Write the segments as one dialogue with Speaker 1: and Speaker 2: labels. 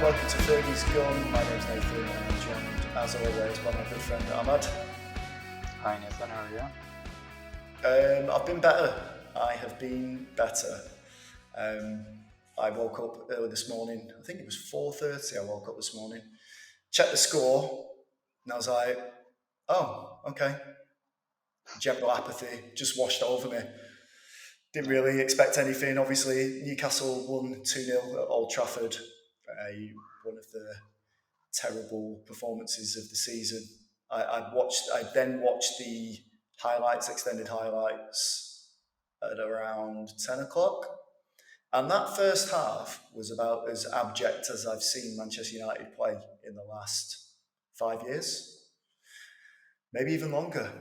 Speaker 1: welcome to Fergie's Gone. My name's Nathan and I'm joined, as always, by my good friend Ahmad.
Speaker 2: Hi Nathan, how are you?
Speaker 1: I've been better. I have been better. I woke up early this morning. I think it was 4:30 I woke up this morning. Checked the score and I was like, oh, okay. General apathy just washed over me. Didn't really expect anything. Obviously, Newcastle won 2-0 at Old Trafford. One of the terrible performances of the season. I then watched the extended highlights at around 10 o'clock. And that first half was about as abject as I've seen Manchester United play in the last 5 years, maybe even longer.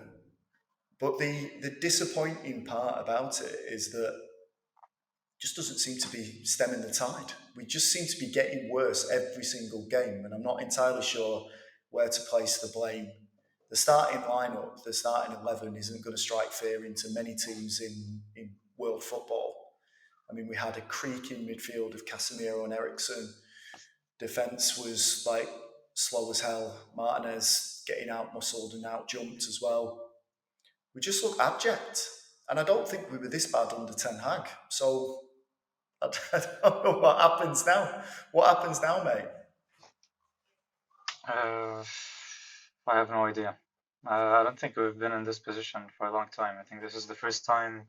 Speaker 1: But the disappointing part about it is that just doesn't seem to be stemming the tide. We just seem to be getting worse every single game, and I'm not entirely sure where to place the blame. The starting lineup, the starting 11, isn't going to strike fear into many teams in world football. I mean, we had a creaking midfield of Casemiro and Eriksen. Defence was like slow as hell. Martinez getting out muscled and out jumped as well. We just look abject, and I don't think we were this bad under Ten Hag. So I don't know what happens now. What happens now, mate?
Speaker 2: I have no idea. I don't think we've been in this position for a long time. I think this is the first time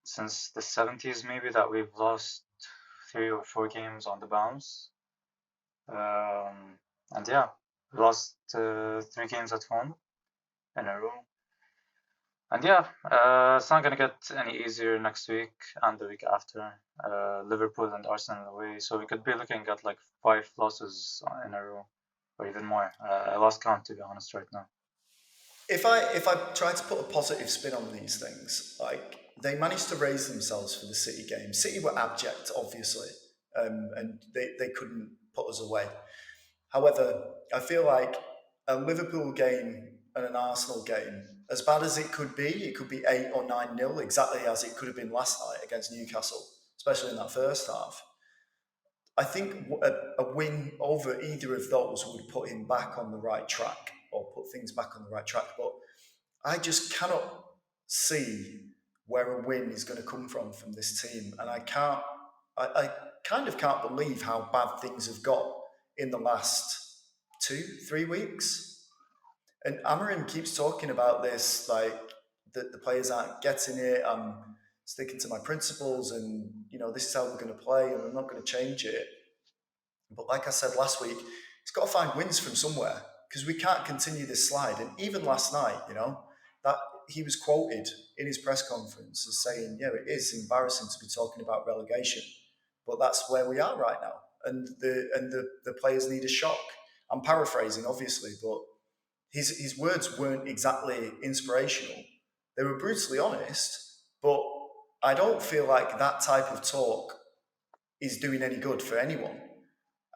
Speaker 2: since the 70s maybe that we've lost 3 or 4 games on the bounce. And yeah, we lost 3 games at home in a row. And yeah, it's not going to get any easier next week and the week after. Liverpool and Arsenal away. So we could be looking at like 5 losses in a row or even more. I lost count, to be honest, right now.
Speaker 1: If I try to put a positive spin on these things, like they managed to raise themselves for the City game. City were abject, obviously, and they couldn't put us away. However, I feel like a Liverpool game and an Arsenal game, as bad as it could be 8 or 9-0, exactly as it could have been last night against Newcastle, especially in that first half. I think a win over either of those would put him back on the right track or put things back on the right track. But I just cannot see where a win is going to come from this team. And I kind of can't believe how bad things have got in the last 2-3 weeks. And Amorim keeps talking about this, like that the players aren't getting it. I'm sticking to my principles, and this is how we're going to play, and I'm not going to change it. But like I said last week, he's got to find wins from somewhere because we can't continue this slide. And even last night, that he was quoted in his press conference as saying, "Yeah, it is embarrassing to be talking about relegation, but that's where we are right now, and the players need a shock." I'm paraphrasing, obviously, but his words weren't exactly inspirational. They were brutally honest, but I don't feel like that type of talk is doing any good for anyone.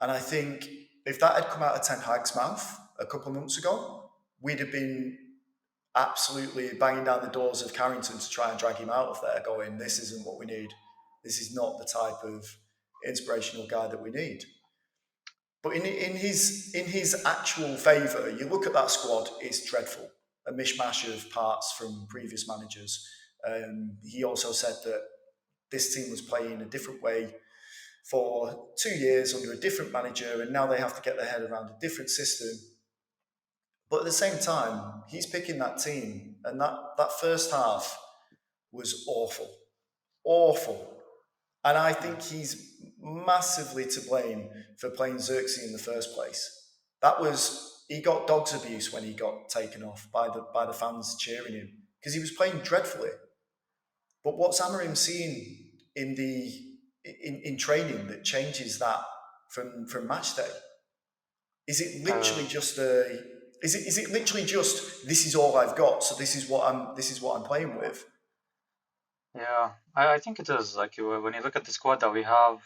Speaker 1: And I think if that had come out of Ten Hag's mouth a couple of months ago, we'd have been absolutely banging down the doors of Carrington to try and drag him out of there, going, "This isn't what we need. This is not the type of inspirational guy that we need." But in his actual favour, you look at that squad, it's dreadful. A mishmash of parts from previous managers. He also said that this team was playing a different way for 2 years under a different manager, and now they have to get their head around a different system. But at the same time, he's picking that team, and that first half was awful. Awful. And I think he's massively to blame for playing Xerxes in the first place. He got dog's abuse when he got taken off by the fans cheering him because he was playing dreadfully. But what's Amorim seeing in training that changes that from match day? Is it literally just is it literally just this is all I've got, so this is what I'm playing with?
Speaker 2: Yeah, I think it is. Like when you look at the squad that we have,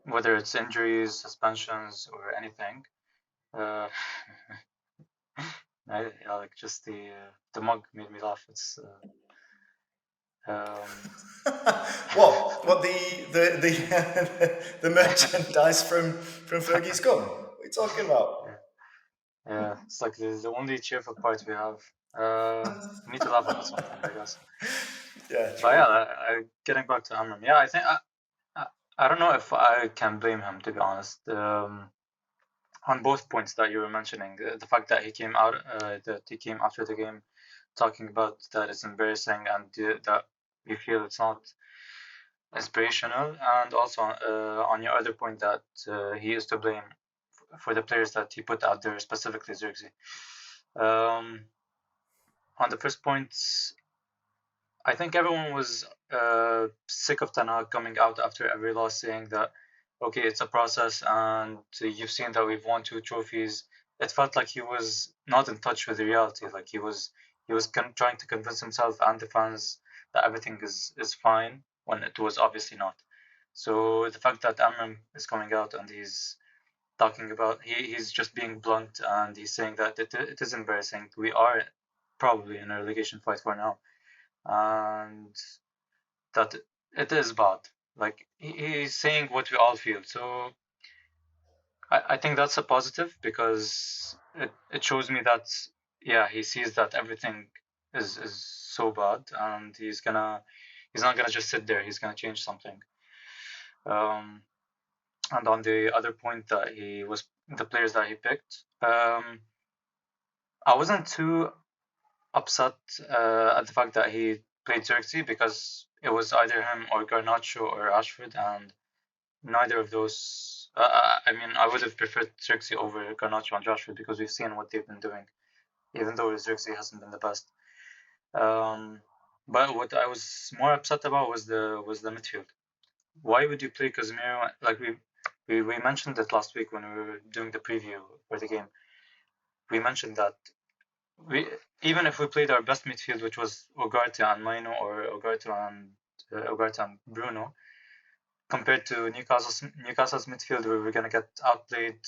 Speaker 2: whether it's injuries, suspensions, or anything, like just the mug made me laugh.
Speaker 1: What the merchandise from Fergie's gum? What are you talking about?
Speaker 2: yeah, yeah, it's like the only cheerful part we have. We need to laugh about something, I guess.
Speaker 1: Yeah,
Speaker 2: But yeah,
Speaker 1: true.
Speaker 2: getting back to Amram, yeah, I think I, I don't know if I can blame him, to be honest. On both points that you were mentioning, the fact that he came after the game talking about that it's embarrassing and that we feel it's not inspirational, and also on your other point that he is to blame for the players that he put out there, specifically Xerxes. Um, on the first point, I think everyone was sick of Tanaka coming out after every loss saying that, okay, it's a process, and you've seen that we've won 2 trophies. It felt like he was not in touch with the reality. Like he was trying to convince himself and the fans that everything is fine when it was obviously not. So the fact that Amram is coming out and he's talking about he's just being blunt and he's saying that it is embarrassing. We are probably in a relegation fight for now, and that it is bad. Like he's saying what we all feel. So I think that's a positive because it shows me that yeah, he sees that everything is so bad and he's not gonna just sit there. He's gonna change something. Um, and on the other point that he was the players that he picked, I wasn't too upset at the fact that he played Xerxes because it was either him or Garnacho or Ashford, and neither of those. I mean, I would have preferred Xerxes over Garnacho and Rashford because we've seen what they've been doing, even though Xerxes hasn't been the best. Um, but what I was more upset about was the midfield. Why would you play Casemiro? Like we mentioned it last week when we were doing the preview for the game. We mentioned that we even if we played our best midfield, which was Ugarte and Maino or Ugarte and Bruno, compared to Newcastle's midfield, where we're gonna get outplayed,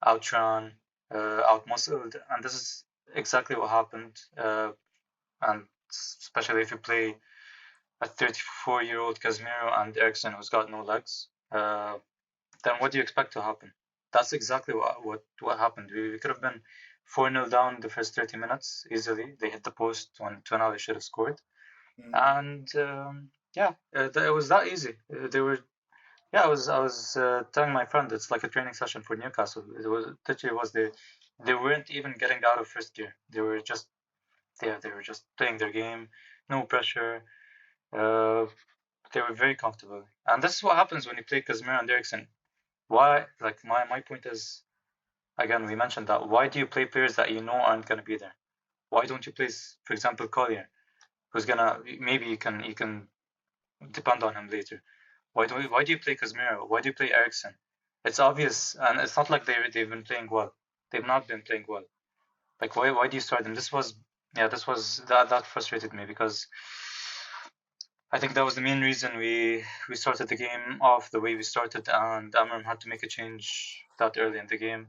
Speaker 2: outrun, outmuscled, and this is exactly what happened. And especially if you play a 34-year-old Casemiro and Eriksen who's got no legs, then what do you expect to happen? That's exactly what happened. We could have been 4-0 down the first 30 minutes easily. They hit the post when Tonali should have scored. And yeah, it was that easy. They were yeah, I was telling my friend it's like a training session for Newcastle. It was literally was they weren't even getting out of first gear. They were just playing their game, no pressure. Uh, they were very comfortable, and this is what happens when you play Casemiro and Eriksen. Why? Like my point is again we mentioned that. Why do you play players that you know aren't going to be there? Why don't you play, for example, Collier, who's gonna maybe you can depend on him later? Why do you play Casemiro? Why do you play Eriksen? It's obvious, and it's not like they've been playing well. They've not been playing well. Like why do you start them? That frustrated me because I think that was the main reason we started the game off the way we started, and Amram had to make a change that early in the game.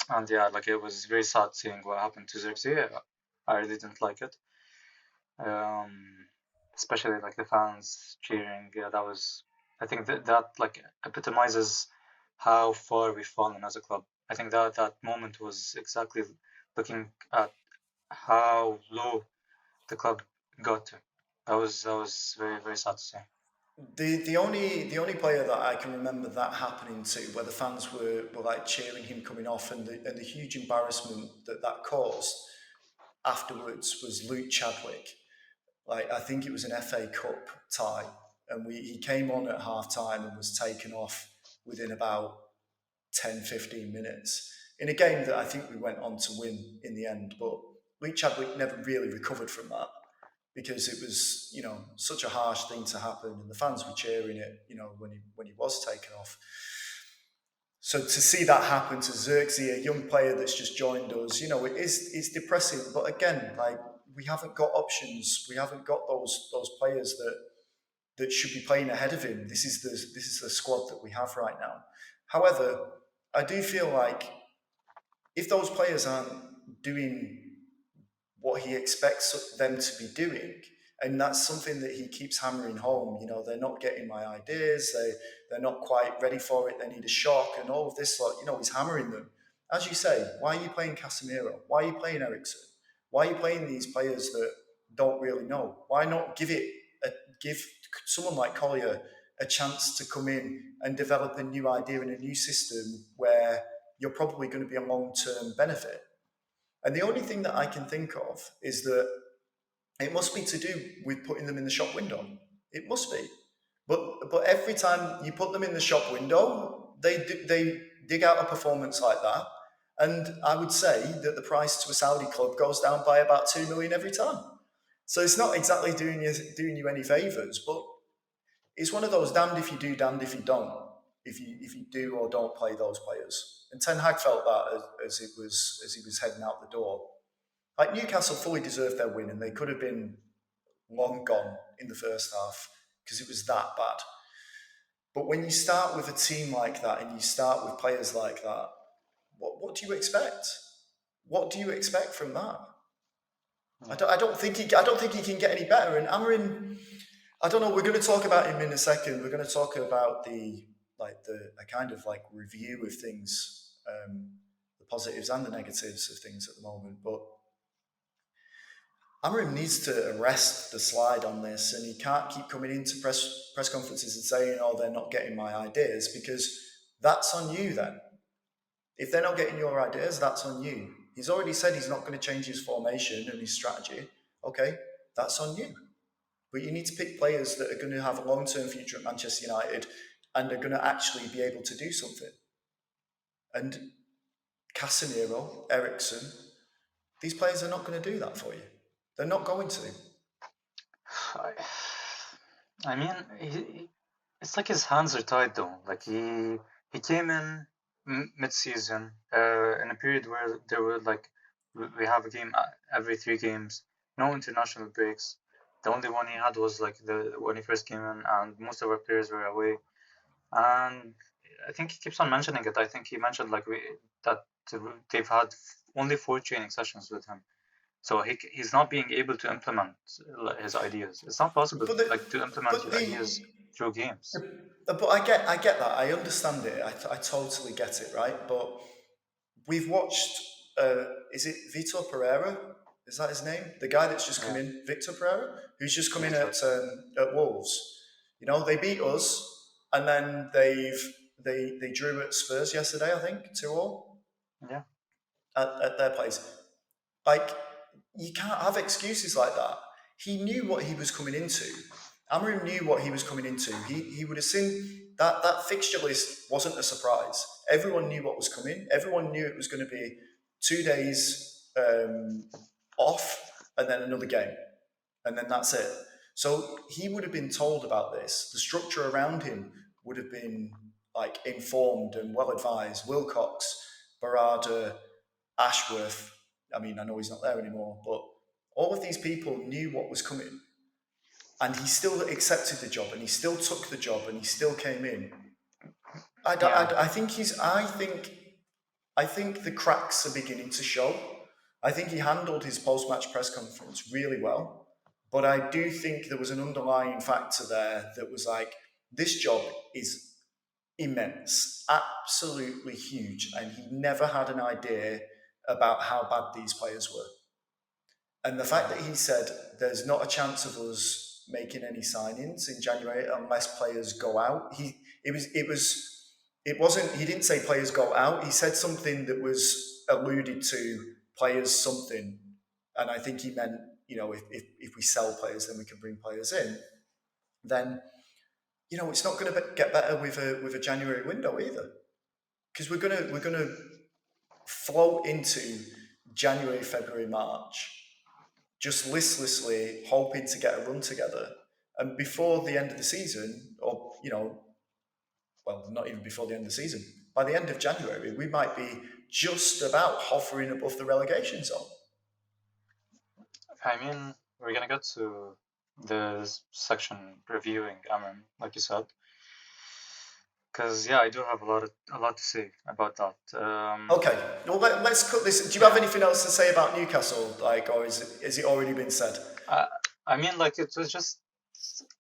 Speaker 2: And yeah, like it was very sad seeing what happened to Xerxes. I really didn't like it. Um, Especially like the fans cheering. Yeah, that was. I think that like epitomizes how far we've fallen as a club. I think that moment was exactly looking at how low the club got to. That was very very sad to see.
Speaker 1: The only player that I can remember that happening to, where the fans were like cheering him coming off, and the huge embarrassment that caused afterwards was Luke Chadwick. Like I think it was an FA Cup tie, and he came on at half time and was taken off within about 10-15 minutes in a game that I think we went on to win in the end. But Luke Chadwick never really recovered from that because it was, such a harsh thing to happen, and the fans were cheering it, when he was taken off. So to see that happen to Xerxes, a young player that's just joined us, it's depressing. But again, like we haven't got options. We haven't got those players that should be playing ahead of him. This is the squad that we have right now. However, I do feel like if those players aren't doing what he expects them to be doing, And that's something that he keeps hammering home. You know, they're not getting my ideas. They're not quite ready for it. They need a shock and all of this. Like, you know, he's hammering them. As you say, why are you playing Casemiro? Why are you playing Eriksen? Why are you playing these players that don't really know? Why not give someone like Collier a chance to come in and develop a new idea and a new system where you're probably going to be a long-term benefit? And the only thing that I can think of is that it must be to do with putting them in the shop window. It must be. But every time you put them in the shop window, they dig out a performance like that. And I would say that the price to a Saudi club goes down by about 2 million every time. So it's not exactly doing you any favours, but it's one of those damned if you do, damned if you don't. If you do or don't play those players. And Ten Hag felt that as he was heading out the door. Like Newcastle fully deserved their win, and they could have been long gone in the first half because it was that bad. But when you start with a team like that and you start with players like that, what do you expect? What do you expect from that? I don't think he can get any better. And Amorim, I don't know. We're going to talk about him in a second. We're going to talk about a kind of like review of things, the positives and the negatives of things at the moment. But Amorim needs to arrest the slide on this, and he can't keep coming into press conferences and saying, "Oh, they're not getting my ideas," because that's on you then. If they're not getting your ideas, that's on you. He's already said he's not going to change his formation and his strategy. Okay, that's on you. But you need to pick players that are going to have a long-term future at Manchester United and are going to actually be able to do something. And Casemiro, Eriksen, these players are not going to do that for you. They're not going to.
Speaker 2: I mean, it's like his hands are tied though. Like he came in mid-season in a period where there were like we have a game every 3 games, no international breaks. The only one he had was like when he first came in, and most of our players were away. And I think he keeps on mentioning it. I think he mentioned like that they've had only 4 training sessions with him. So he's not being able to implement his ideas. It's not possible to implement your ideas through games.
Speaker 1: But I get that. I understand it. I totally get it, right? But we've watched. Is it Vitor Pereira? Is that his name? The guy that's just come in, Victor Pereira, who's just come in at Wolves. You know, they beat us, and then they drew at Spurs yesterday. I think 2-2.
Speaker 2: Yeah.
Speaker 1: At their place. Like, you can't have excuses like that. He knew what he was coming into. Amorim knew what he was coming into. He would have seen that fixture list wasn't a surprise. Everyone knew what was coming. Everyone knew it was going to be 2 days off and then another game. And then that's it. So he would have been told about this. The structure around him would have been like informed and well advised. Wilcox, Barada, Ashworth. I mean, I know he's not there anymore, but all of these people knew what was coming. And he still accepted the job, and he still took the job, and he still came in. I think the cracks are beginning to show. I think he handled his post-match press conference really well, but I do think there was an underlying factor there that was like, this job is immense, absolutely huge, and he never had an idea about how bad these players were. And the fact that he said there's not a chance of us making any signings in January unless players go out. He didn't say players go out. He said something that was alluded to players something. And I think he meant, you know, if we sell players, then we can bring players in. Then, you know, it's not going to get better with a January window either, because we're gonna float into January, February, March, just listlessly hoping to get a run together, and before the end of the season, or you know, well, not even before the end of the season, by the end of January, we might be just about hovering above the relegation zone.
Speaker 2: I mean, we're gonna get to the section reviewing Amorim, like you said, because I do have a lot to say about that.
Speaker 1: Okay, well let's cut this. Do you have anything else to say about Newcastle, like, or is it already been said?
Speaker 2: I mean, like it was just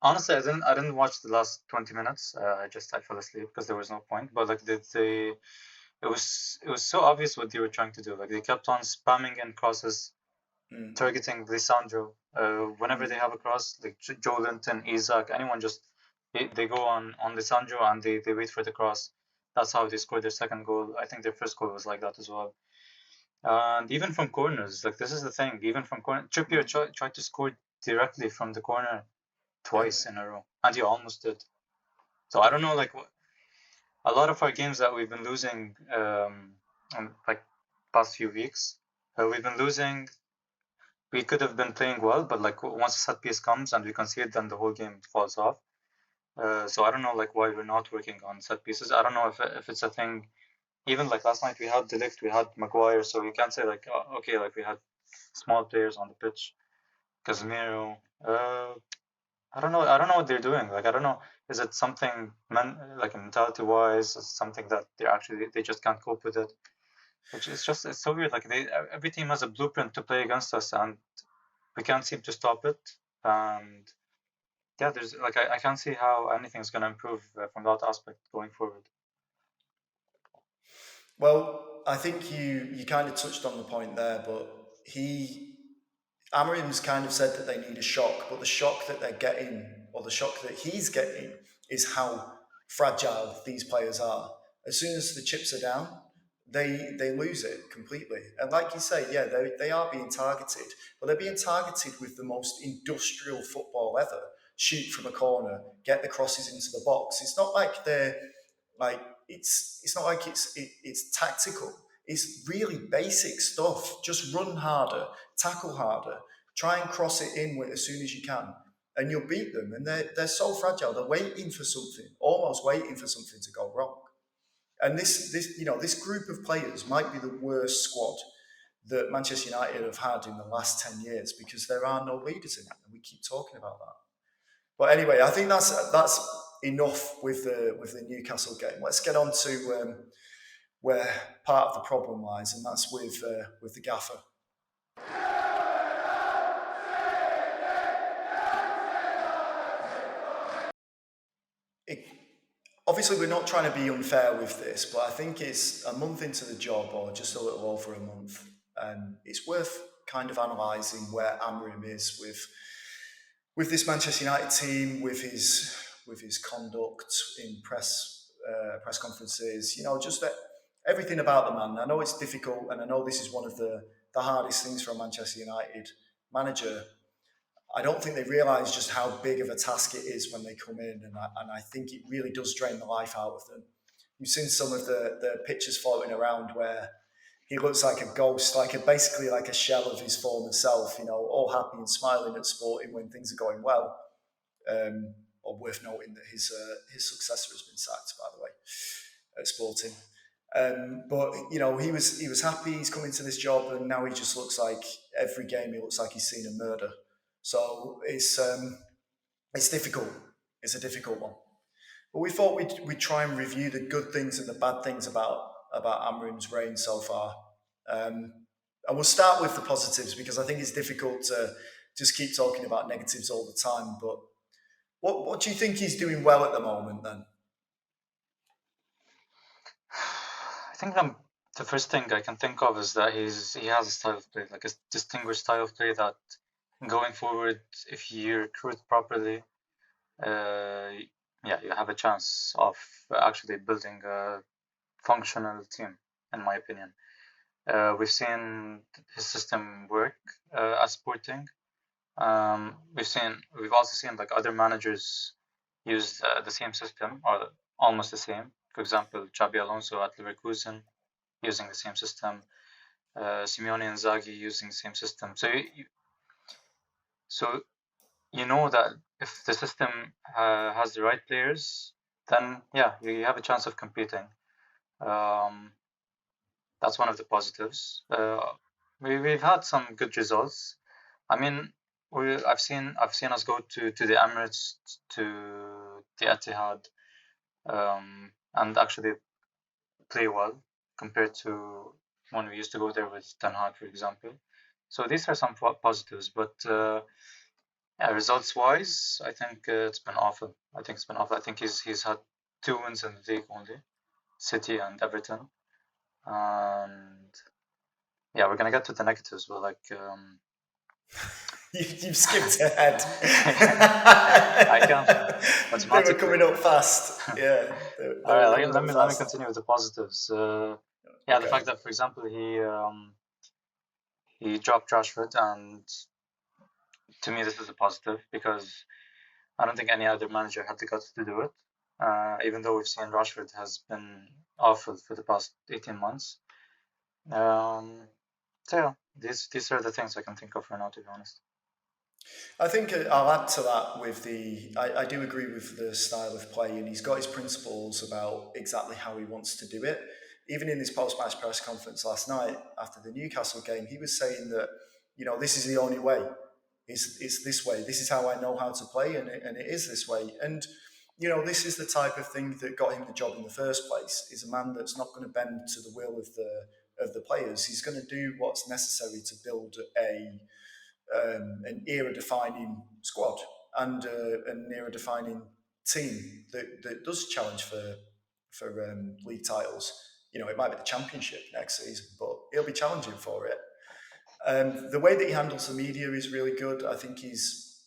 Speaker 2: honestly, I didn't watch the last 20 minutes. I fell asleep because there was no point. But like it was so obvious what they were trying to do. Like they kept on spamming in crosses,
Speaker 1: Mm,
Speaker 2: targeting Lisandro. Whenever they
Speaker 1: mm.
Speaker 2: have a cross, like Joe Linton, Isaac, anyone just they go on Lisandro and they wait for the cross. That's how they scored their second goal. I think their first goal was like that as well. And even from corners, like this is the thing. Even from corner, Trippier tried to score directly from the corner
Speaker 1: Yeah,
Speaker 2: twice in a row, and he almost did. So I don't know, like a lot of our games that we've been losing, in like past few weeks, we've been losing. We could have been playing well, but like once a set piece comes and we concede, then the whole game falls off. So I don't know, like why we're not working on set pieces. I don't know if it's a thing. Even like last night, we had De Ligt, we had Maguire, so you can't say like okay, like we had small players on the pitch. Casemiro. I don't know what they're doing. Like I don't know. Is it something like mentality wise? Is it something that they just can't cope with it? It's so weird. Like every team has a blueprint to play against us, and we can't seem to stop it. And yeah, there's like I can't see how anything's gonna improve from that aspect going forward.
Speaker 1: well, I think you kind of touched on the point there, but Amorim's kind of said that they need a shock, but the shock that they're getting, or the shock that he's getting, is how fragile these players are. As soon as the chips are down, they lose it completely. And like you say, yeah, they are being targeted, but they're being targeted with the most industrial football ever. Shoot from a corner, get the crosses into the box. It's not like they're like it's not like it's tactical. It's really basic stuff. Just run harder, tackle harder, try and cross it in as soon as you can, and you'll beat them. And they're so fragile. They're waiting for something, almost waiting for something to go wrong. And this group of players might be the worst squad that Manchester United have had in the last 10 years because there are no leaders in it, and we keep talking about that. But anyway, I think that's enough with the Newcastle game. Let's get on to where part of the problem lies, and that's with the gaffer. It, obviously, we're not trying to be unfair with this, but I think it's a month into the job, or just a little over a month, and it's worth kind of analysing where Amorim is with this Manchester United team, with his conduct in press conferences. Just everything about the man. I know it's difficult, and I know this is one of the hardest things for a Manchester United manager. I don't think they realise just how big of a task it is when they come in, and I think it really does drain the life out of them. You've seen some of the pictures floating around where he looks like a ghost, basically like a shell of his former self. All happy and smiling at Sporting when things are going well. Or worth noting that his successor has been sacked, by the way, at Sporting. But he was happy. He's come into this job, and now he just looks like every game he looks like he's seen a murder. So it's difficult. It's a difficult one. But we thought we'd try and review the good things and the bad things about Amrim's reign so far. Um, and we'll start with the positives because I think it's difficult to just keep talking about negatives all the time. But what do you think he's doing well at the moment then?
Speaker 2: I think the first thing I can think of is that he has a style of play, like a distinguished style of play that going forward, if you recruit properly, uh, yeah, you have a chance of actually building a functional team, in my opinion. We've seen his system work at Sporting. We've also seen like other managers use the same system or almost the same. For example, Xabi Alonso at Leverkusen using the same system. Simeone and Inzaghi using the same system. So you know that if the system has the right players, then yeah, you have a chance of competing. Um, that's one of the positives. We've had some good results. I mean, I've seen us go to the Emirates, to the Etihad, and actually play well compared to when we used to go there with Ten Hag, for example. So these are some positives, but Yeah, results-wise, I think it's been awful. I think it's been awful. I think he's had 2 wins in the league only, City and Everton. And yeah, we're gonna get to the negatives, but like
Speaker 1: You've skipped ahead.
Speaker 2: I can't
Speaker 1: They were
Speaker 2: mathematically.
Speaker 1: coming up fast. Yeah, they
Speaker 2: All
Speaker 1: were
Speaker 2: right,
Speaker 1: coming
Speaker 2: let
Speaker 1: up
Speaker 2: me
Speaker 1: fast.
Speaker 2: continue with the positives. Yeah, the
Speaker 1: Okay.
Speaker 2: fact that, for example, he dropped Rashford, and to me this is a positive because I don't think any other manager had the guts to do it. Even though we've seen Rashford has been awful for the past 18 months. Um, so yeah, these are the things I can think of right now, to be honest.
Speaker 1: I think I'll add to that with I do agree with the style of play, and he's got his principles about exactly how he wants to do it. Even in his post-match press conference last night after the Newcastle game, he was saying that, this is the only way. It's this way. This is how I know how to play, and it is this way. And, this is the type of thing that got him the job in the first place, is a man that's not going to bend to the will of the players. He's going to do what's necessary to build an era-defining squad and an era-defining team that does challenge for league titles. It might be the championship next season, but he'll be challenging for it. The way that he handles the media is really good. I think he's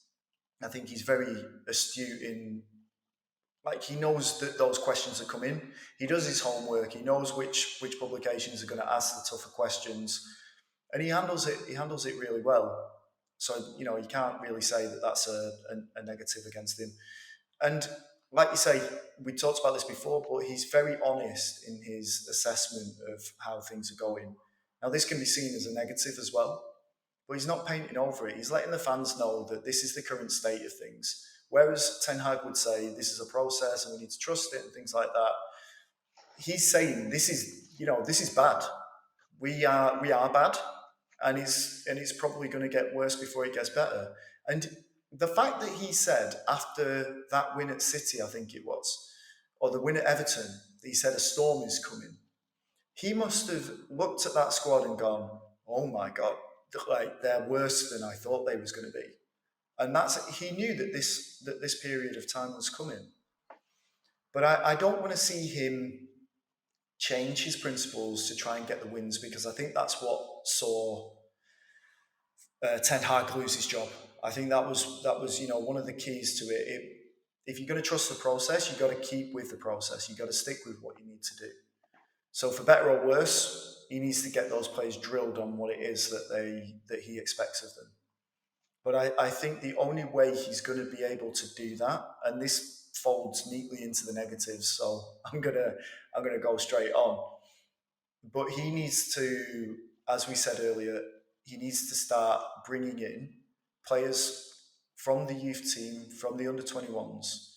Speaker 1: very astute in, like, he knows that those questions are coming. He does his homework. He knows which publications are going to ask the tougher questions, and he handles it. He handles it really well. So you can't really say that that's a negative against him. And like you say, we talked about this before, but he's very honest in his assessment of how things are going. Now, this can be seen as a negative as well, but he's not painting over it. He's letting the fans know that this is the current state of things. Whereas Ten Hag would say this is a process and we need to trust it and things like that. He's saying this is bad. We are bad, and it's probably going to get worse before it gets better. And the fact that he said after that win at City, I think it was, or the win at Everton, he said a storm is coming. He must have looked at that squad and gone, "Oh my god, like they're worse than I thought they was going to be." And he knew that this period of time was coming. But I don't want to see him change his principles to try and get the wins, because I think that's what saw Ten Hag lose his job. I think that was one of the keys to it. If you're going to trust the process, you've got to keep with the process. You've got to stick with what you need to do. So for better or worse, he needs to get those players drilled on what it is that he expects of them. But I think the only way he's going to be able to do that, and this folds neatly into the negatives, so I'm gonna go straight on. But he needs to, as we said earlier, he needs to start bringing in players from the youth team, from the under 21s,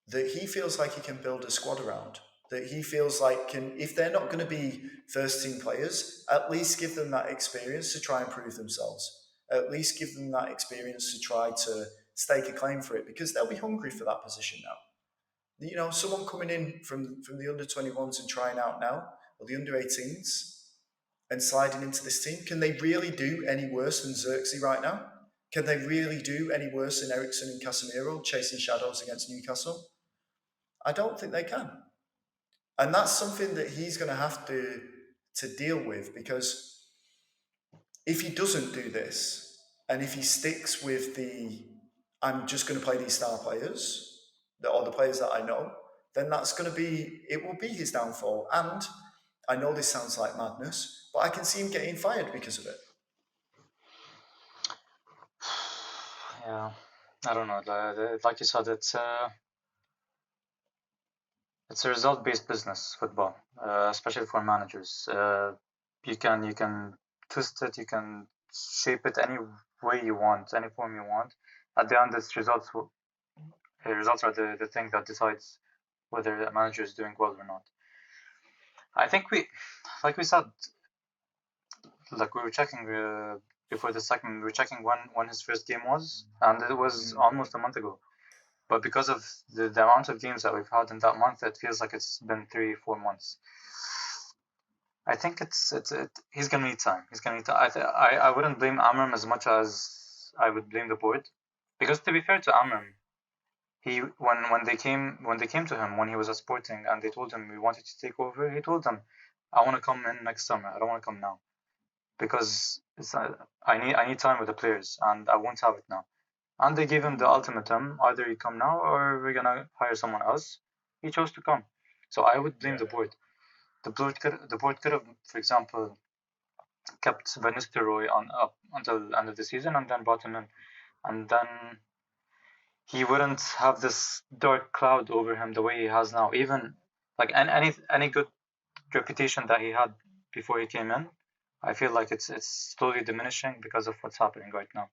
Speaker 1: that he feels like he can build a squad around. That he feels like if they're not going to be first team players, at least give them that experience to try and prove themselves. At least give them that experience to try to stake a claim for it, because they'll be hungry for that position now. Someone coming in from the under 21s and trying out now, or the under 18s, and sliding into this team, can they really do any worse than Xerxes right now? Can they really do any worse than Ericsson and Casemiro chasing shadows against Newcastle? I don't think they can. And that's something that he's going to have to deal with, because if he doesn't do this, and if he sticks with I'm just going to play these star players, or the players that I know, then it will be his downfall. And I know this sounds like madness, but I can see him getting fired because of it.
Speaker 2: Yeah, I don't know. Like you said, it's a result-based business, football, especially for managers. You can twist it, you can shape it any way you want, any form you want. At the end, it's results. The results are the thing that decides whether a manager is doing well or not. I think like we said, like we were checking before the second, we were checking when his first game was, and it was almost a month ago. But because of the amount of games that we've had in that month, it feels like it's been 3-4 months. I think he's gonna need time. He's gonna need time. I wouldn't blame Amorim as much as I would blame the board. Because to be fair to Amram, he when they came to him when he was at Sporting and they told him we wanted to take over, he told them, I want to come in next summer. I don't want to come now because I need time with the players and I won't have it now. And they gave him the ultimatum: either you come now or we're gonna hire someone else. He chose to come. So I would blame the board. The board could have, for example, kept Van Nistelrooy on up until the end of the season and then brought him in, and then he wouldn't have this dark cloud over him the way he has now. Even like any good reputation that he had before he came in, I feel like it's slowly diminishing because of what's happening right now.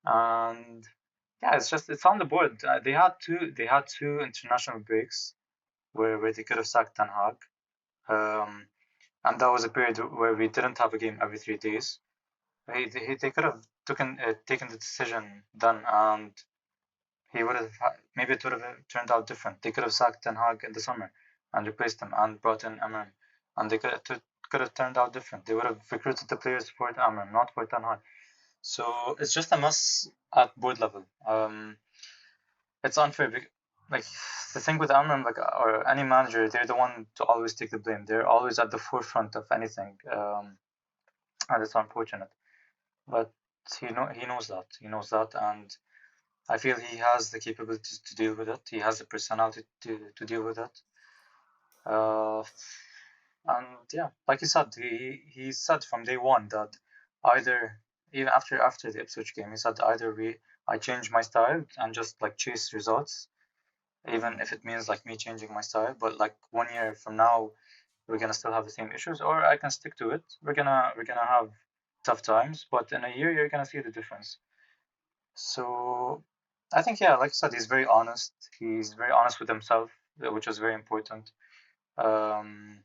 Speaker 2: And yeah, it's on the board. They had two international breaks where they could have sacked Ten Hag, and that was a period where we didn't have a game every 3 days. They could have taken the decision then, and he would have maybe it would have turned out different. They could have sacked Ten Hag in the summer and replaced him and brought in Amorim, and they could have turned out different. They would have recruited the players for Amorim, not for Ten Hag. So it's just a mess at board level. It's unfair. Like the thing with Amram, like or any manager, they're the one to always take the blame. They're always at the forefront of anything, and it's unfortunate. But he knows that. He knows that, and I feel he has the capability to deal with it. He has the personality to deal with it. Uh, and yeah, like he said, he said from day one that either even after the Ipswich game, he said either I change my style and just like chase results, even if it means like me changing my style. But like 1 year from now, we're gonna still have the same issues, or I can stick to it. We're gonna have tough times, but in a year you're gonna see the difference. So I think yeah, like I said, he's very honest. He's very honest with himself, which is very important. Um,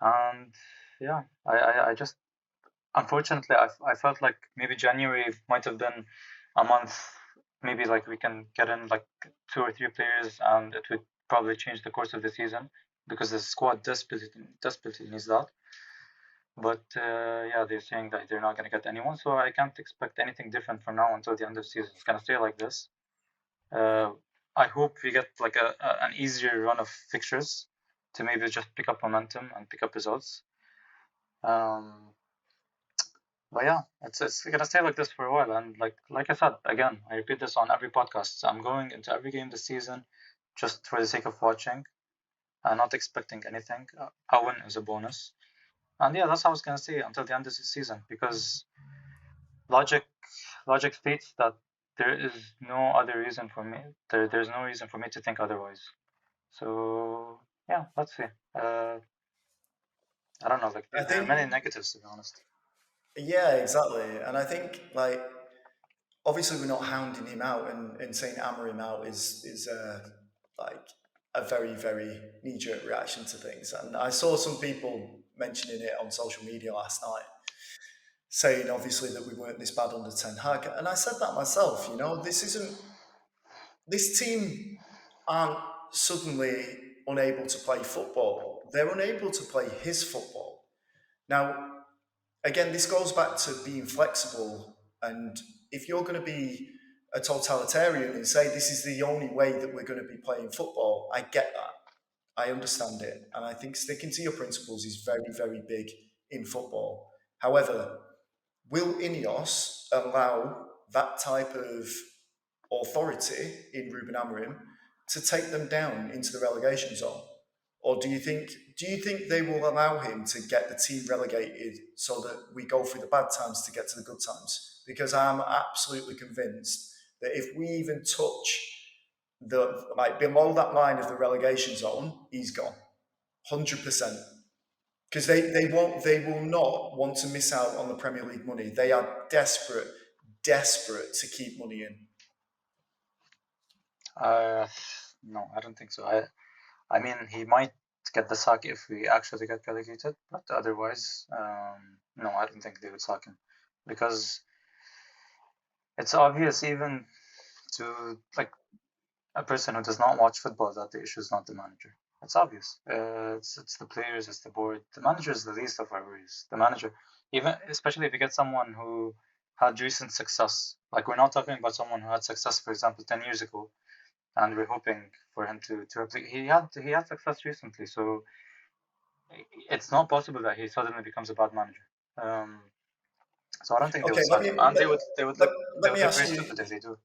Speaker 2: and yeah, I just unfortunately I felt like maybe January might have been a month. Maybe like we can get in like 2 or 3 players, and it would probably change the course of the season because the squad desperately needs that. But yeah, they're saying that they're not going to get anyone, so I can't expect anything different from now until the end of the season. It's going to stay like this. Uh, I hope we get like an easier run of fixtures to maybe just pick up momentum and pick up results. Um, but yeah, it's gonna stay like this for a while. And like I said, again, I repeat this on every podcast. I'm going into every game this season just for the sake of watching and not expecting anything. A win is a bonus. And yeah, that's how it's gonna stay until the end of the season because logic logic states that there is no other reason for me. There's no reason for me to think otherwise. So yeah, let's see. I don't know. Like
Speaker 1: I
Speaker 2: there are many
Speaker 1: think,
Speaker 2: negatives to be honest.
Speaker 1: yeah, exactly. And I think, like, obviously we're not hounding him out and saying Amorim out is like a very, very knee-jerk reaction to things. And I saw some people mentioning it on social media last night, saying obviously that we weren't this bad under Ten Hag. And I said that myself, this team aren't suddenly unable to play football. They're unable to play his football. Now, again, this goes back to being flexible. And if you're going to be a totalitarian and say this is the only way that we're going to be playing football, I get that. I understand it. And I think sticking to your principles is very, very big in football. However, will Ineos allow that type of authority in Ruben Amorim to take them down into the relegation zone? Or do you think they will allow him to get the team relegated so that we go through the bad times to get to the good times? Because I'm absolutely convinced that if we even touch the like below that line of the relegation zone, he's gone. 100%. Because they will not want to miss out on the Premier League money. They are desperate to keep money in.
Speaker 2: Uh, no, I don't think so. I mean, he might get the sack if we actually get relegated, but otherwise, no, I don't think they would sack him because it's obvious even to like a person who does not watch football that the issue is not the manager. It's obvious. It's the players, it's the board. The manager is the least of our worries. The manager, even especially if you get someone who had recent success. Like we're not talking about someone who had success, for example, 10 years ago, and we're hoping for him to replicate. He had success recently, so it's not possible that he suddenly becomes a bad manager. Um, so I don't think they would
Speaker 1: Okay, let
Speaker 2: sack
Speaker 1: me
Speaker 2: him, and
Speaker 1: let, let,
Speaker 2: they
Speaker 1: let
Speaker 2: would
Speaker 1: me
Speaker 2: look
Speaker 1: ask
Speaker 2: very
Speaker 1: you.
Speaker 2: stupid if they do.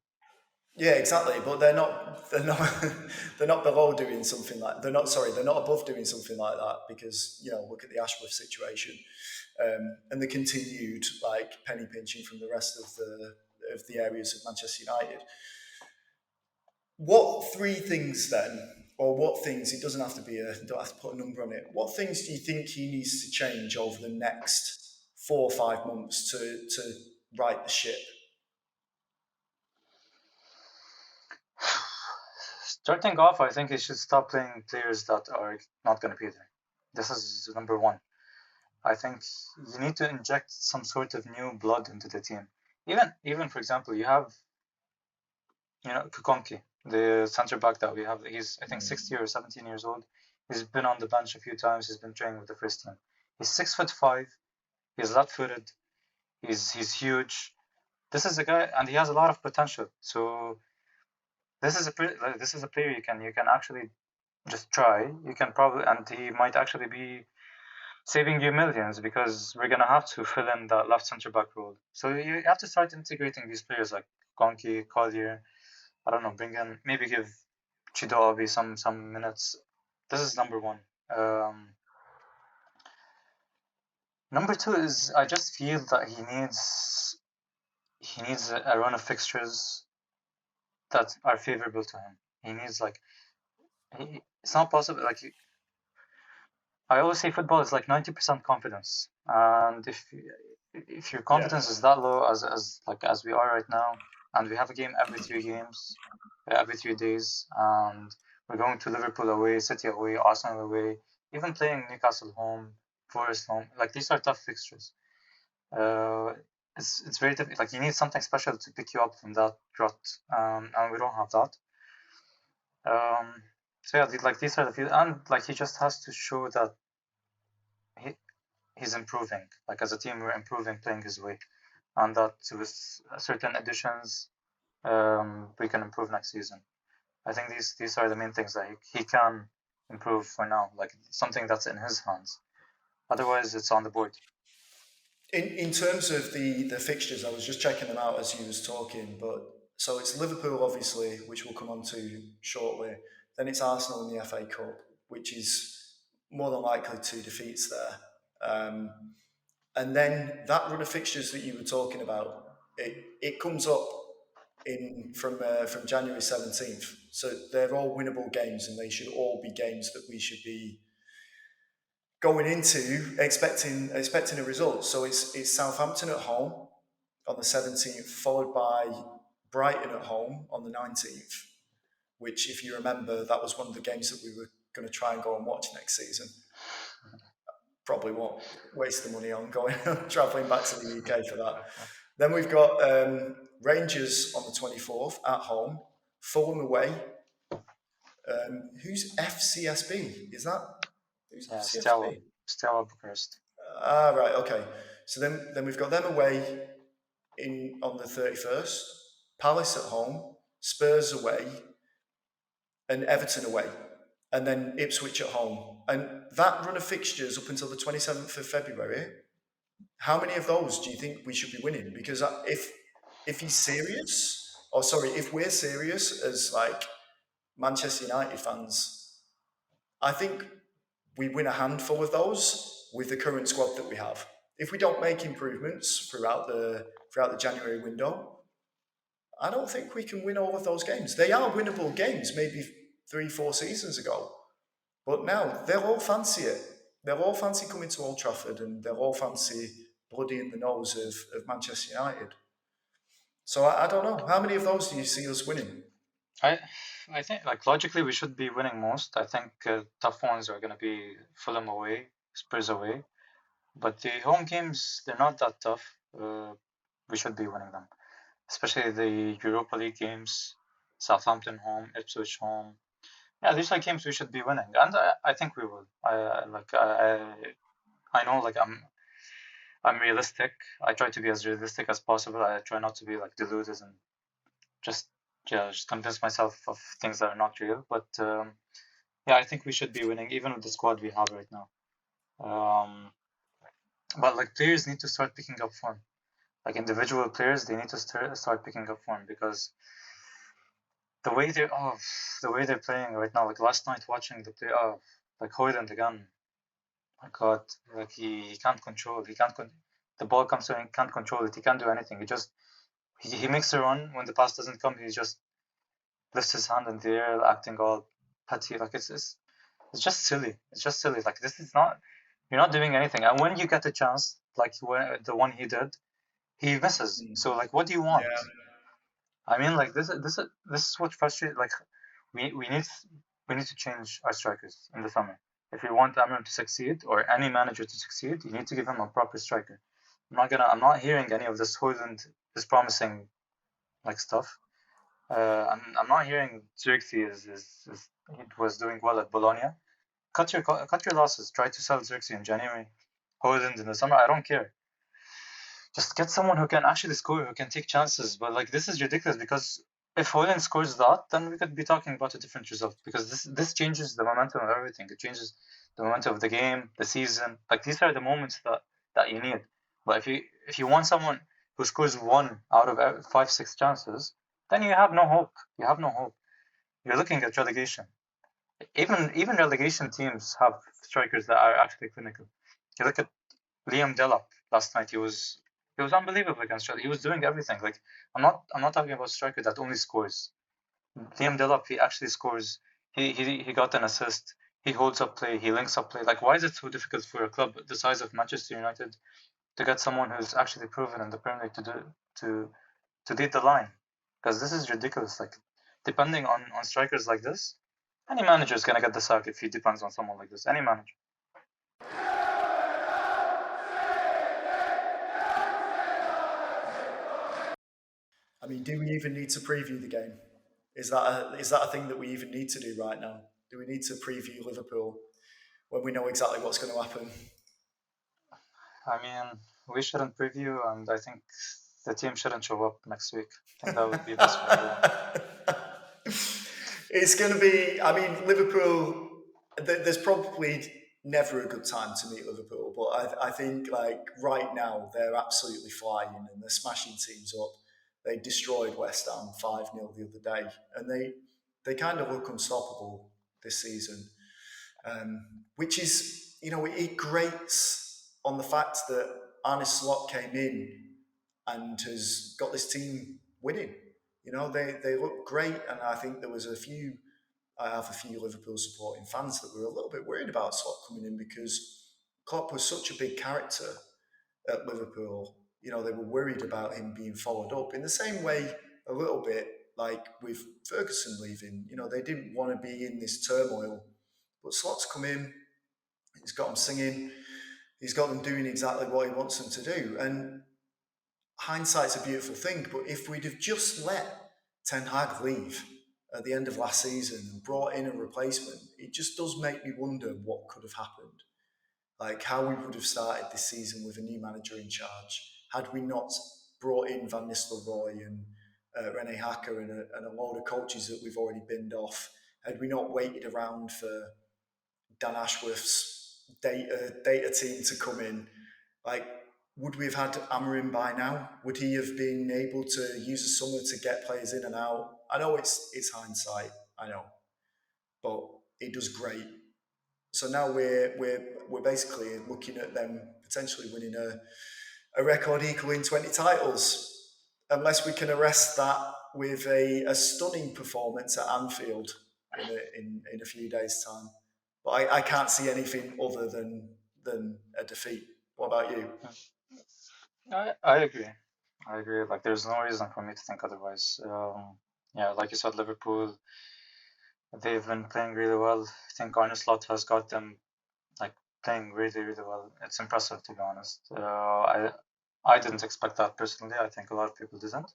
Speaker 1: Yeah, exactly. But they're not they're not below doing something like they're not above doing something like that because look at the Ashworth situation, and the continued like penny pinching from the rest of the areas of Manchester United. What three things then, or what things? It doesn't have to be don't have to put a number on it. What things do you think he needs to change over the next 4 or 5 months to right the ship?
Speaker 2: Starting off, I think he should stop playing players that are not going to be there. This is number one. I think you need to inject some sort of new blood into the team. Even for example, you have Kukonki, the center back that we have. He's I think 16 or 17 years old. He's been on the bench a few times. He's been training with the first team. He's 6'5". He's left-footed. He's huge. This is a guy, and he has a lot of potential. So this is a player you can actually just try. You can probably, and he might actually be saving you millions because we're gonna have to fill in that left center back role. So you have to start integrating these players like Gonki, Collier. I don't know, bring in maybe give Chidobe some minutes. This is number one. Um, Number two is I just feel that he needs a run of fixtures that are favorable to him. He needs like it's not possible. Like I always say, football is like 90% confidence, and if your
Speaker 1: Yeah.
Speaker 2: confidence is that low as we are right now, and we have a game every 3 games, every 3 days, and we're going to Liverpool away, City away, Arsenal away, even playing Newcastle home, Forest home, like these are tough fixtures. Uh, it's very difficult. Like you need something special to pick you up from that rut, and we don't have that. Um, so yeah, like these are the few, and like he just has to show that he he's improving. Like as a team, we're improving, playing his way, and that with certain additions, we can improve next season. I think these are the main things that he can improve for now. Like something that's in his hands. Otherwise, it's on the board.
Speaker 1: In terms of the fixtures, I was just checking them out as you was talking, but so it's Liverpool obviously, which we'll come on to shortly. Then it's Arsenal in the FA Cup, which is more than likely two defeats there. Um, and then that run of fixtures that you were talking about, it comes up in from January 17th. So they're all winnable games, and they should all be games that we should be going into expecting a result. So it's Southampton at home on the 17th, followed by Brighton at home on the 19th, which, if you remember, that was one of the games that we were going to try and go and watch next season. Probably won't waste the money on going travelling back to the UK for that. Then we've got Rangers on the 24th at home, Fulham away. Who's FCSB? Is that who's
Speaker 2: Yeah,
Speaker 1: FCSB?
Speaker 2: Steaua Bucharest.
Speaker 1: Ah, right, okay. So then we've got them away in on the 31st, Palace at home, Spurs away, and Everton away, and then Ipswich at home. And that run of fixtures up until the 27th of February, how many of those do you think we should be winning? Because if he's serious, or sorry, if we're serious as like Manchester United fans, I think we win a handful of those with the current squad that we have. If we don't make improvements throughout the January window, I don't think we can win all of those games. They are winnable games, maybe 3, 4 seasons ago, but now they'll all fancy it. They'll all fancy coming to Old Trafford, and they'll all fancy bloody in the nose of Manchester United. So I don't know. How many of those do you see us winning?
Speaker 2: I I think like logically we should be winning most. I think tough ones are gonna be Fulham away, Spurs away, but the home games they're not that tough. We should be winning them, especially the Europa League games, Southampton home, Ipswich home. Yeah, these are games we should be winning, and I think we will. I know like I'm realistic. I try to be as realistic as possible. I try not to be like deluded and just just convince myself of things that are not real. But yeah, I think we should be winning even with the squad we have right now. Um, but like players need to start picking up form. Like individual players, they need to start picking up form because the way they're playing right now. Like last night watching the play, like Hoyland again. My God, like he can't control. The ball comes to him, he can't control it. He can't do anything. He makes a run when the pass doesn't come. He just lifts his hand in the air, acting all petty. Like it's just silly. It's just silly. Like this is not. You're not doing anything. And when you get a chance, like the one he did, he misses. So like, what do you want?
Speaker 1: Yeah.
Speaker 2: I mean, like this is what frustrates. Like we we need we need to change our strikers in the summer. If you want Amorim to succeed or any manager to succeed, you need to give him a proper striker. I'm not hearing any of this Hoyland is promising like stuff. I'm not hearing Xerxes he was doing well at Bologna. Cut your losses. Try to sell Xerxes in January, Hoyland in the summer. I don't care. Just get someone who can actually score, who can take chances. But like this is ridiculous because if Hoyland scores that, then we could be talking about a different result because this changes the momentum of everything. It changes the momentum of the game, the season. Like these are the moments that you need. But if you want someone who scores one out of 5, 6 chances, then you have no hope. You have no hope. You're looking at relegation. Even relegation teams have strikers that are actually clinical. You look at Liam Delap last night. He was unbelievable against Chelsea. He was doing everything. Like I'm not talking about striker that only scores. Liam Delap, he actually scores. He got an assist. He holds up play. He links up play. Like why is it so difficult for a club the size of Manchester United to get someone who's actually proven in the Premier League to lead the line? Because this is ridiculous. Like depending on strikers like this, any manager is gonna get the sack if he depends on someone like this. Any manager.
Speaker 1: I mean, do we even need to preview the game? Is that a thing that we even need to do right now? Do we need to preview Liverpool when we know exactly what's going to happen?
Speaker 2: I mean, we shouldn't preview, and I think the team shouldn't show up next week. I think that would be best for everyone.
Speaker 1: It's going to be. I mean, Liverpool. There's probably never a good time to meet Liverpool, but I think like right now they're absolutely flying and they're smashing teams up. They destroyed West Ham 5-0 the other day, and they kind of look unstoppable this season, which is it grates on the fact that Arne Slot came in and has got this team winning. They look great, and I think I have a few Liverpool supporting fans that were a little bit worried about Slot coming in because Klopp was such a big character at Liverpool. They were worried about him being followed up in the same way a little bit like with Ferguson leaving. They didn't want to be in this turmoil, but Slot's come in. He's got them singing. He's got them doing exactly what he wants them to do, and hindsight's a beautiful thing, but if we'd have just let Ten Hag leave at the end of last season and brought in a replacement, it just does make me wonder what could have happened. Like how we would have started this season with a new manager in charge had we not brought in Van Nistelrooy and Rene Hacker and a load of coaches that we've already binned off. Had we not waited around for Dan Ashworth's data team to come in, like would we have had Amorim by now? Would he have been able to use the summer to get players in and out? I know it's hindsight, I know, but it does great. So now we're basically looking at them potentially winning a record equaling 20 titles, unless we can arrest that with a stunning performance at Anfield in a few days' time. But I can't see anything other than a defeat. What about you?
Speaker 2: I agree. I agree. Like, there's no reason for me to think otherwise. Yeah, like you said, Liverpool, they've been playing really well. I think Arne Slot has got them like playing really, really well. It's impressive to be honest. I didn't expect that personally. I think a lot of people didn't.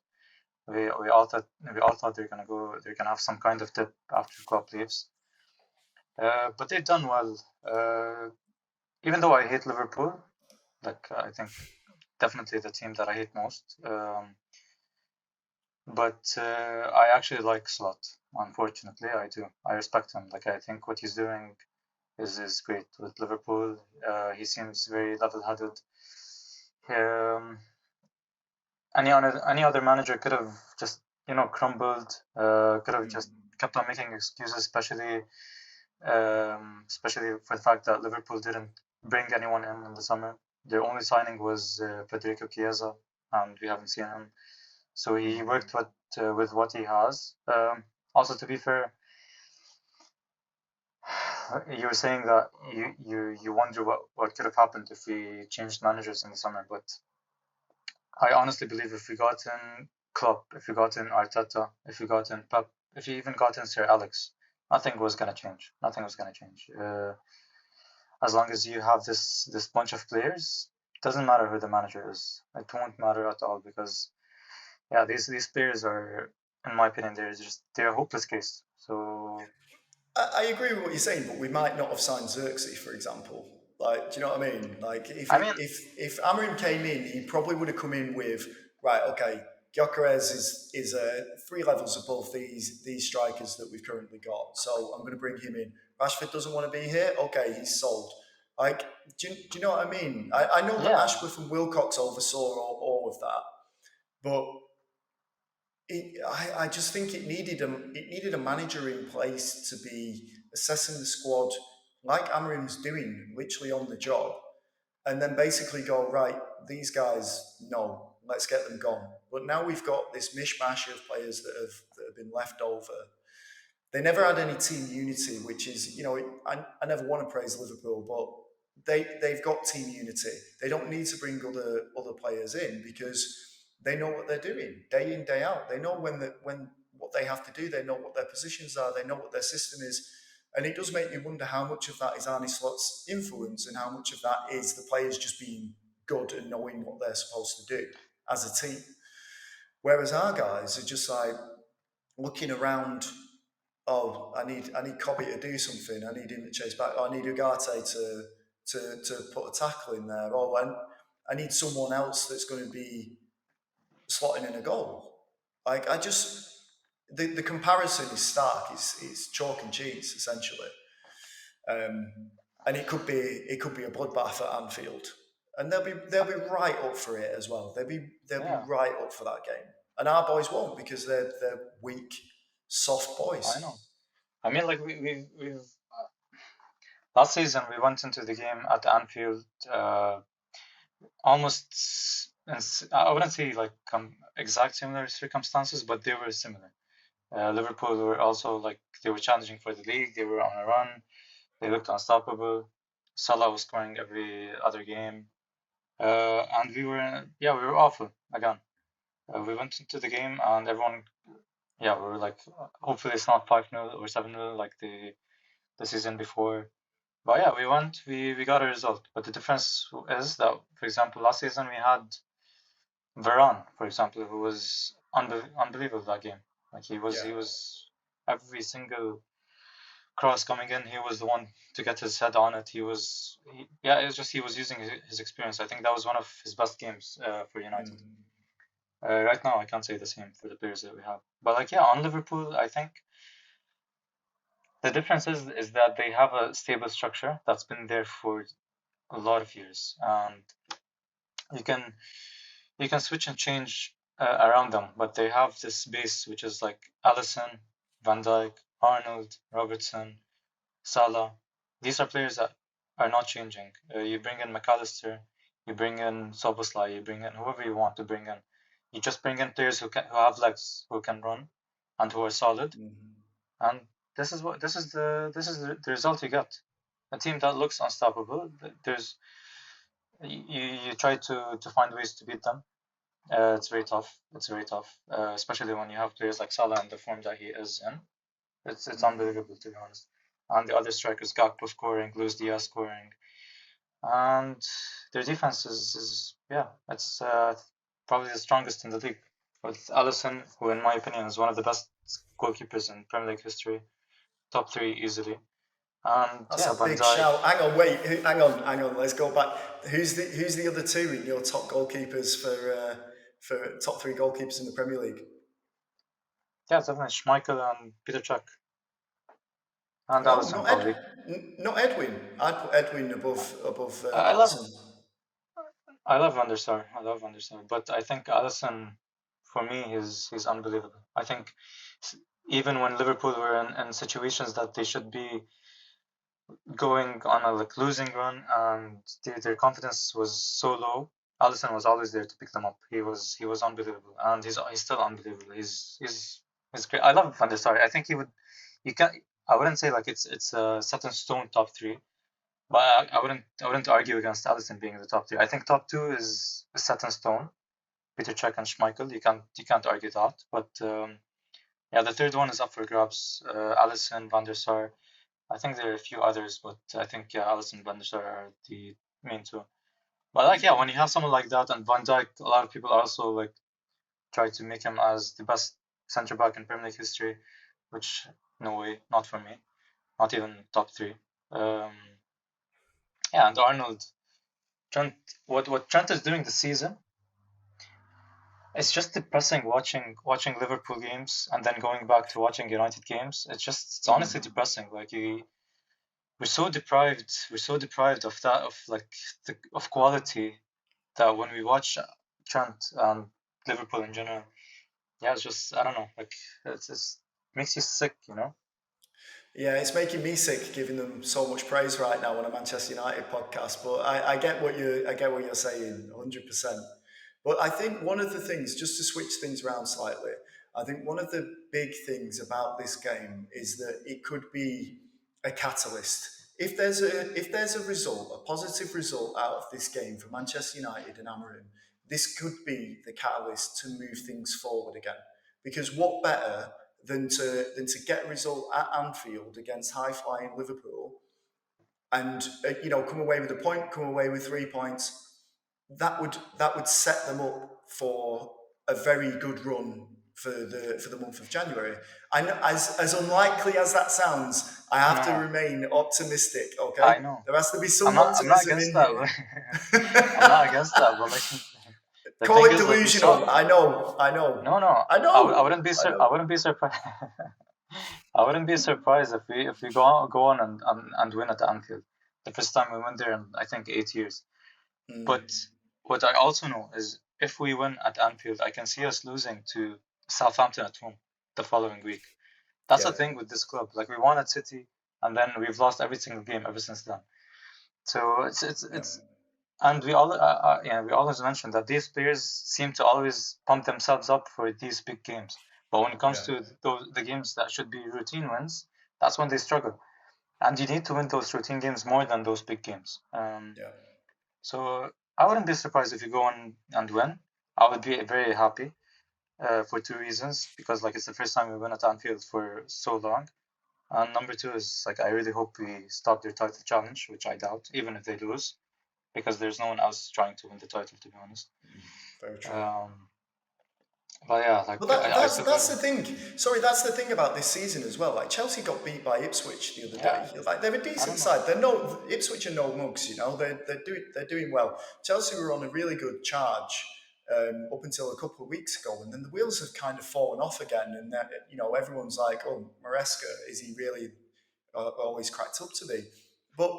Speaker 2: We all thought they're gonna have some kind of dip after Klopp leaves. But they've done well. Even though I hate Liverpool, like I think definitely the team that I hate most. But I actually like Slot. Unfortunately, I do. I respect him. Like, I think what he's doing is great with Liverpool. He seems very level-headed. Um, any other manager could have just crumbled. Could have just kept on making excuses, especially for the fact that Liverpool didn't bring anyone in the summer. Their only signing was Federico Chiesa, and we haven't seen him. So he worked with what he has. Also, to be fair, you were saying that you wonder what could have happened if we changed managers in the summer, but I honestly believe if we got in Klopp, if we got in Arteta, if we got in Pep, if we even got in Sir Alex, nothing was gonna change. Nothing was gonna change. As long as you have this bunch of players, doesn't matter who the manager is. It won't matter at all because yeah, these players are, in my opinion, they're a hopeless case. So
Speaker 1: I agree with what you're saying, but we might not have signed Xerxes, for example. Like, do you know what I mean? Like,
Speaker 2: I mean,
Speaker 1: if Amorim came in, he probably would have come in with right. Okay, Gyökeres is 3 levels above these strikers that we've currently got, so I'm going to bring him in. Rashford doesn't want to be here. Okay, he's sold. Like, do you know what I mean? I know that
Speaker 2: yeah,
Speaker 1: Ashworth and Wilcox oversaw all of that, but I just think it needed a manager in place to be assessing the squad like Amorim's doing, literally on the job, and then basically go right. These guys, no, let's get them gone. But now we've got this mishmash of players that have been left over. They never had any team unity, which is, I never want to praise Liverpool, but they've got team unity. They don't need to bring other players in because they know what they're doing day in, day out. They know when what they have to do. They know what their positions are. They know what their system is. And it does make you wonder how much of that is Arne Slot's influence and how much of that is the players just being good and knowing what they're supposed to do as a team. Whereas our guys are just like looking around. Oh, I need Cobby to do something. I need him to chase back. I need Ugarte to put a tackle in there. Oh, and I need someone else that's going to be slotting in a goal. Like I just the comparison is stark. It's chalk and cheese essentially, and it could be a bloodbath at Anfield, and they'll be right up for it as well. They'll be
Speaker 2: yeah,
Speaker 1: right up for that game, and our boys won't because they're weak, soft
Speaker 2: I
Speaker 1: boys.
Speaker 2: know. I mean, like we've last season we went into the game at Anfield, almost. I wouldn't say like exact similar circumstances, but they were similar. Liverpool were also like they were challenging for the league. They were on a run. They looked unstoppable. Salah was scoring every other game, and we were awful again. We went into the game and everyone, yeah, we were like, hopefully it's not 5-0 or 7-0 like the season before. But yeah, we got a result. But the difference is that, for example, last season we had Varane, for example, who was unbelievable that game. Like he
Speaker 1: Yeah.
Speaker 2: was every single cross coming in, he was the one to get his head on it. Yeah, it's just he was using his experience. I think that was one of his best games for United. Right now, I can't say the same for the players that we have. But like, yeah, on Liverpool, I think the difference is that they have a stable structure that's been there for a lot of years, and you can you can switch and change around them. But they have this base, which is like Alisson, Van Dijk, Arnold, Robertson, Salah. These are players that are not changing. You bring in McAllister, you bring in Soboslai, you bring in whoever you want to bring in. You just bring in players who have legs, who can run, and who are solid. And this is the result you get. A team that looks unstoppable. There's you try to find ways to beat them. It's very tough. It's very tough, especially when you have players like Salah in the form that he is in. It's unbelievable to be honest. And the other strikers, Gakpo scoring, Luis Diaz scoring, and their defense is yeah, it's probably the strongest in the league. With Alisson, who in my opinion is one of the best goalkeepers in Premier League history, top three easily. And
Speaker 1: That's
Speaker 2: yeah,
Speaker 1: a
Speaker 2: Van
Speaker 1: big
Speaker 2: Dijk.
Speaker 1: shout. Hang on, wait. Hang on. Let's go back. Who's the other two in your top goalkeepers for top three goalkeepers in the Premier League?
Speaker 2: Yeah, definitely Schmeichel and Peter Cech and
Speaker 1: Oh,
Speaker 2: Alisson probably.
Speaker 1: Not Edwin. I'd put Edwin above
Speaker 2: I love
Speaker 1: Allison.
Speaker 2: I love Van der Sar. I love Van der Sar, but I think Alisson, for me, he's unbelievable. I think even when Liverpool were in situations that they should be going on a like losing run and their confidence was so low, Alisson was always there to pick them up. He was unbelievable, and he's still unbelievable. He's great. I love Van der Sar. I think he would. You can. I wouldn't say like it's a set in stone top three, but I wouldn't argue against Alisson being the top three. I think top two is set in stone. Peter Cech and Schmeichel. You can't argue that. But yeah, the third one is up for grabs. Alisson, Van der Sar. I think there are a few others, but I think yeah, Alisson and Van der Sar are the main two. But like yeah, when you have someone like that and Van Dijk, a lot of people also like try to make him as the best centre back in Premier League history, which no way, not for me, not even top three. Um, yeah, and Arnold, Trent, what Trent is doing this season, it's just depressing watching Liverpool games and then going back to watching United games. It's honestly depressing. Like we're so deprived of that of like of quality that when we watch Trent and Liverpool in general, yeah, it's just I don't know, like it's just makes you sick, you know?
Speaker 1: Yeah, it's making me sick giving them so much praise right now on a Manchester United podcast. But I get what you're saying, 100%. But I think one of the things, just to switch things around slightly, I think one of the big things about this game is that it could be a catalyst. If there's a result, a positive result out of this game for Manchester United and Amorim, this could be the catalyst to move things forward again. Because what better than to get a result at Anfield against high flying Liverpool and come away with a point, come away with 3 points. That would set them up for a very good run for the month of January. And as unlikely as that sounds, I have to
Speaker 2: No,
Speaker 1: remain optimistic. Okay,
Speaker 2: I know.
Speaker 1: there has to be
Speaker 2: I'm
Speaker 1: some
Speaker 2: not I'm not
Speaker 1: optimism
Speaker 2: against
Speaker 1: in
Speaker 2: that.
Speaker 1: here.
Speaker 2: I'm not against that, but like the
Speaker 1: Call
Speaker 2: thing
Speaker 1: it
Speaker 2: is like we saw
Speaker 1: delusional. I know. I know.
Speaker 2: no no
Speaker 1: I
Speaker 2: I
Speaker 1: know.
Speaker 2: wouldn't be
Speaker 1: I
Speaker 2: I
Speaker 1: know.
Speaker 2: wouldn't be surprised I wouldn't be surprised if we go on and win at Anfield. The first time we went there in I think 8 years. But
Speaker 1: Mm,
Speaker 2: what I also know is if we win at Anfield, I can see us losing to Southampton at home the following week. That's the
Speaker 1: yeah.
Speaker 2: thing with this club. Like we won at City, and then we've lost every single game ever since then. So
Speaker 1: Yeah.
Speaker 2: it's and we always mention that these players seem to always pump themselves up for these big games. But when it comes
Speaker 1: Yeah.
Speaker 2: to the games that should be routine wins, that's when they struggle. And you need to win those routine games more than those big games.
Speaker 1: Yeah.
Speaker 2: So I wouldn't be surprised if you go on and win. I would be very happy for two reasons. Because like it's the first time we win at Anfield for so long. And number two is like I really hope we stop their title challenge, which I doubt, even if they lose, because there's no one else trying to win the title, to be honest.
Speaker 1: Very true.
Speaker 2: Um, but yeah,
Speaker 1: Well,
Speaker 2: like
Speaker 1: that,
Speaker 2: I
Speaker 1: that's
Speaker 2: still
Speaker 1: that's
Speaker 2: believe.
Speaker 1: the thing. Sorry, that's the thing about this season as well. Like Chelsea got beat by Ipswich the other day.
Speaker 2: Yeah,
Speaker 1: Like they're a
Speaker 2: I
Speaker 1: decent
Speaker 2: don't know.
Speaker 1: side. They're no Ipswich are no mugs. They're doing well. Chelsea were on a really good charge up until a couple of weeks ago, and then the wheels have kind of fallen off again. And everyone's like, "Oh, Maresca, is he really always cracked up to be?" But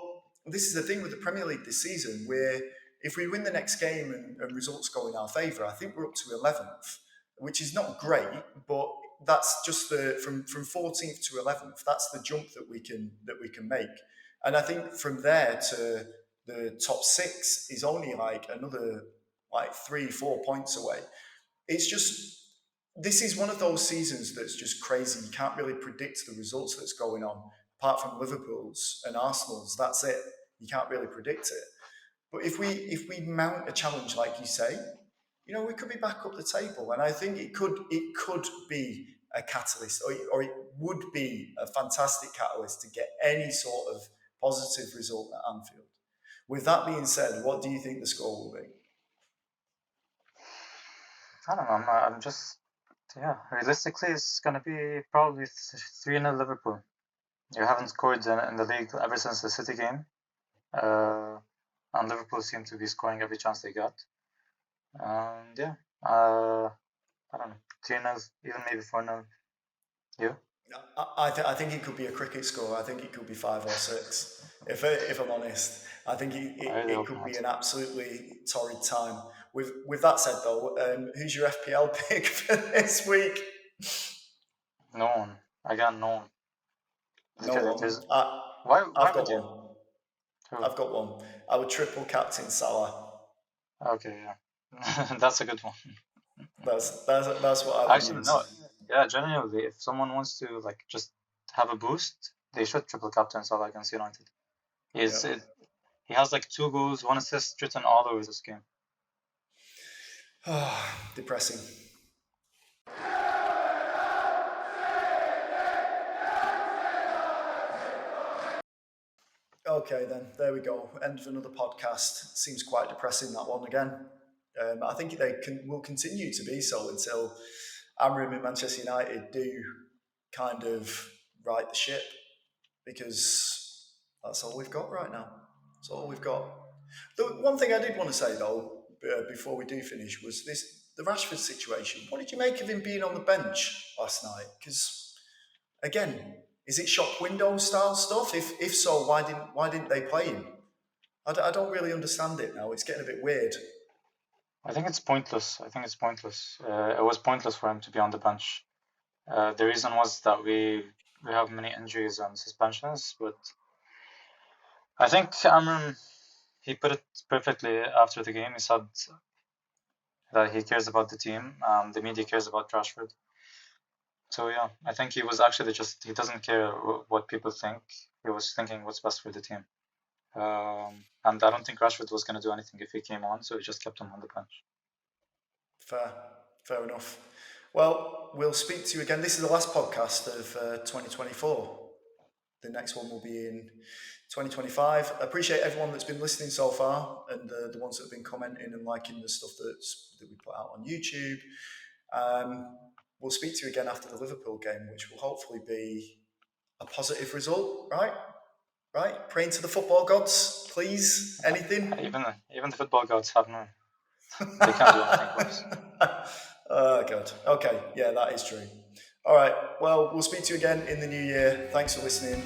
Speaker 1: this is the thing with the Premier League this season, where if we win the next game and results go in our favour, I think we're up to 11th, which is not great, but that's just the from 14th to 11th. That's the jump that we can make, and I think from there to the top six is only like another like 3-4 points away. It's just this is one of those seasons that's just crazy. You can't really predict the results that's going on, apart from Liverpool's and Arsenal's. That's it. You can't really predict it. But if we mount a challenge like you say, we could be back up the table, and I think it could be a catalyst, or it would be a fantastic catalyst to get any sort of positive result at Anfield. With that being said, what do you think the score will be?
Speaker 2: I don't know. I'm just yeah. Realistically, it's gonna be probably 3-0 Liverpool. You haven't scored in the league ever since the City game. And Liverpool seem to be scoring every chance they got. And yeah, I don't know, 3-0, even maybe 4-0. You?
Speaker 1: I think it could be a cricket score. I think it could be 5 or 6. If I'm honest, I think
Speaker 2: I really
Speaker 1: it
Speaker 2: hope
Speaker 1: could be
Speaker 2: not.
Speaker 1: an absolutely torrid time. With that said, though, who's your FPL pick for this week?
Speaker 2: No one. I got no one.
Speaker 1: No one.
Speaker 2: There's why
Speaker 1: I've
Speaker 2: would
Speaker 1: got
Speaker 2: you?
Speaker 1: one.
Speaker 2: Who?
Speaker 1: I've got one. I would triple captain Salah.
Speaker 2: Okay, yeah. That's a good one.
Speaker 1: That's what I would
Speaker 2: Actually, no.
Speaker 1: use.
Speaker 2: Yeah, generally, if someone wants to like just have a boost, they should triple captain Salah against United. He's
Speaker 1: Yeah.
Speaker 2: he has like 2 goals, 1 assist written all over this game.
Speaker 1: Depressing. Okay, then there we go. End of another podcast. Seems quite depressing, that one again. I think will continue to be so until Amorim and Manchester United do kind of right the ship, because that's all we've got right now. That's all we've got. The one thing I did want to say though, before we do finish, was the Rashford situation. What did you make of him being on the bench last night? Because again, is it shop window style stuff? If so, why didn't they play him? I don't really understand it now. It's getting a bit weird.
Speaker 2: I think it's pointless. It was pointless for him to be on the bench. The reason was that we have many injuries and suspensions, but I think Amram, he put it perfectly after the game. He said that he cares about the team, the media cares about Rashford. So yeah, I think he was actually he doesn't care what people think. He was thinking what's best for the team. And I don't think Rashford was going to do anything if he came on, so he just kept him on the bench.
Speaker 1: Fair enough. Well, we'll speak to you again. This is the last podcast of 2024. The next one will be in 2025. I appreciate everyone that's been listening so far, and the ones that have been commenting and liking the stuff that we put out on YouTube. We'll speak to you again after the Liverpool game, which will hopefully be a positive result, right? Right? Praying to the football gods, please. Anything?
Speaker 2: Even the football gods have no. They can't do anything worse.
Speaker 1: Oh, God. Okay. Yeah, that is true. All right. Well, we'll speak to you again in the new year. Thanks for listening.